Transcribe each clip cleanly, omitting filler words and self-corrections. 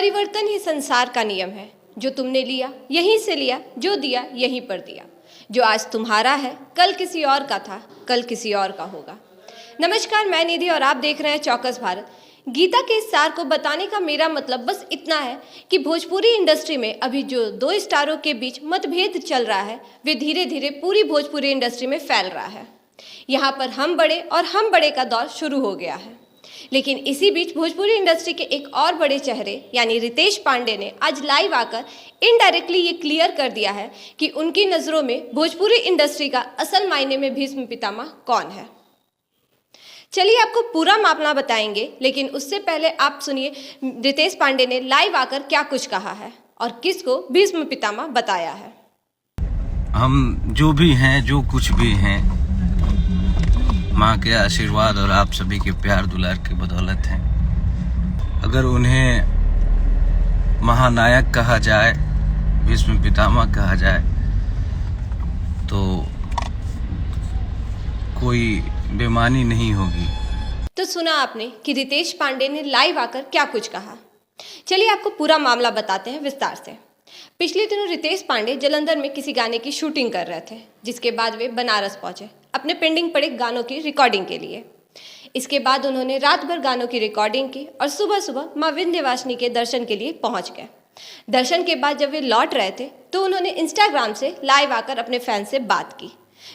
परिवर्तन ही संसार का नियम है। जो तुमने लिया यहीं से लिया, जो दिया यहीं पर दिया। जो आज तुम्हारा है कल किसी और का था, कल किसी और का होगा। नमस्कार, मैं निधि और आप देख रहे हैं चौकस भारत। गीता के इस सार को बताने का मेरा मतलब बस इतना है कि भोजपुरी इंडस्ट्री में अभी जो दो स्टारों के बीच मतभेद चल रहा है वे धीरे धीरे पूरी भोजपुरी इंडस्ट्री में फैल रहा है। यहाँ पर हम बड़े और हम बड़े का दौर शुरू हो गया है। लेकिन इसी बीच भोजपुरी इंडस्ट्री के एक और बड़े चेहरे यानी रितेश पांडे ने आज लाइव आकर इनडायरेक्टली ये क्लियर कर दिया है कि उनकी नज़रों में भोजपुरी इंडस्ट्री का असल मायने में भीष्म पितामह कौन है। चलिए आपको पूरा मामला बताएंगे, लेकिन उससे पहले आप सुनिए रितेश पांडे ने लाइव आकर क्या कुछ कहा है और किसको भीष्म पितामह बताया है। हम जो भी हैं, जो कुछ भी हैं, माँ के आशीर्वाद और आप सभी के प्यार दुलार की बदौलत हैं। अगर उन्हें महानायक कहा जाए, भीष्म पितामह कहा जाए, तो कोई बेमानी नहीं होगी। तो सुना आपने कि रितेश पांडे ने लाइव आकर क्या कुछ कहा। चलिए आपको पूरा मामला बताते हैं विस्तार से। पिछले दिनों रितेश पांडे जालंधर में किसी गाने की शूटिंग कर रहे थे, जिसके बाद वे बनारस पहुंचे अपने पेंडिंग पड़े गानों की रिकॉर्डिंग के लिए। इसके बाद उन्होंने रात भर गानों की रिकॉर्डिंग की और सुबह सुबह माँ विंध्यवासिनी के दर्शन के लिए पहुंच गए। दर्शन के बाद जब वे लौट रहे थे तो उन्होंने इंस्टाग्राम से लाइव आकर अपने फैंस से बात की,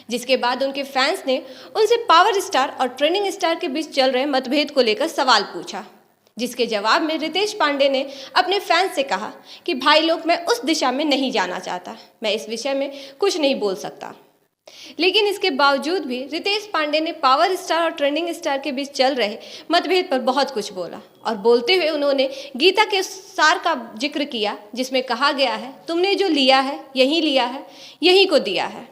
जिसके बाद उनके फैंस ने उनसे पावर स्टार और ट्रेंडिंग स्टार के बीच चल रहे मतभेद को लेकर सवाल पूछा, जिसके जवाब में रितेश पांडे ने अपने फैंस से कहा कि भाई लोग, मैं उस दिशा में नहीं जाना चाहता, मैं इस विषय में कुछ नहीं बोल सकता। लेकिन इसके बावजूद भी रितेश पांडे ने पावर स्टार और ट्रेंडिंग स्टार के बीच चल रहे मतभेद पर बहुत कुछ बोला और बोलते हुए उन्होंने गीता के सार का जिक्र किया, जिसमें कहा गया है, तुमने जो लिया है यहीं लिया है, यहीं को दिया है।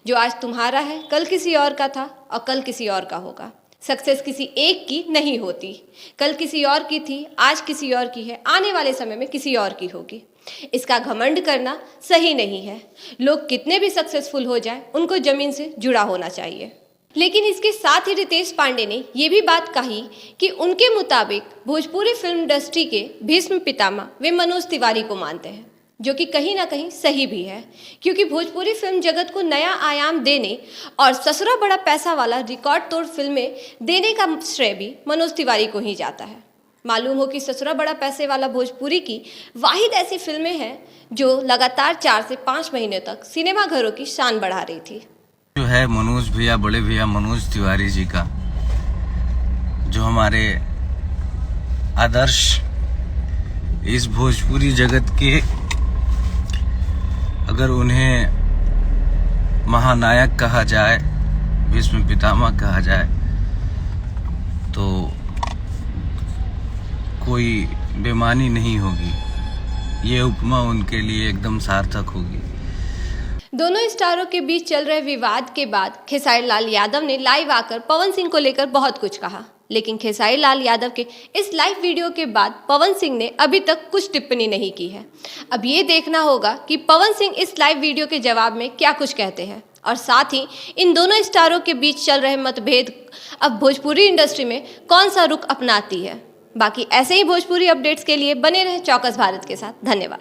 जो आज तुम्हारा है कल किसी और का था और कल किसी और का होगा। सक्सेस किसी एक की नहीं होती, कल किसी और की थी, आज किसी और की है, आने वाले समय में किसी और की होगी। इसका घमंड करना सही नहीं है। लोग कितने भी सक्सेसफुल हो जाएं, उनको जमीन से जुड़ा होना चाहिए। लेकिन इसके साथ ही रितेश पांडे ने ये भी बात कही कि उनके मुताबिक भोजपुरी फिल्म इंडस्ट्री के भीष्म पितामह वे मनोज तिवारी को मानते हैं, जो कि कहीं ना कहीं सही भी है, क्योंकि भोजपुरी फिल्म जगत को नया आयाम देने और ससुरा बड़ा पैसा वाला रिकॉर्ड तोड़ फिल्में देने का श्रेय भी मनोज तिवारी को ही जाता है। मालूम हो कि ससुरा बड़ा पैसे वाला भोजपुरी की वाहिद ऐसी फिल्में हैं जो लगातार 4 से 5 महीने तक सिनेमा घरों की शान बढ़ा रही थी। जो है मनोज भैया, बड़े भैया मनोज तिवारी जी का, जो हमारे आदर्श इस भोजपुरी जगत के, अगर उन्हें महानायक कहा जाए, भीष्म पितामह कहा जाए, तो कोई बेमानी नहीं होगी। ये उपमा उनके लिए एकदम सार्थक होगी। दोनों स्टारों के बीच चल रहे विवाद के बाद खेसारी लाल यादव ने लाइव आकर पवन सिंह को लेकर बहुत कुछ कहा, लेकिन खेसारी लाल यादव के इस लाइव वीडियो के बाद पवन सिंह ने अभी तक कुछ टिप्पणी नहीं की है। अब ये देखना होगा कि पवन सिंह इस लाइव वीडियो के जवाब में क्या कुछ कहते हैं और साथ ही इन दोनों स्टारों के बीच चल रहे मतभेद अब भोजपुरी इंडस्ट्री में कौन सा रुख अपनाती है। बाकी ऐसे ही भोजपुरी अपडेट्स के लिए बने रहें चौकस भारत के साथ। धन्यवाद।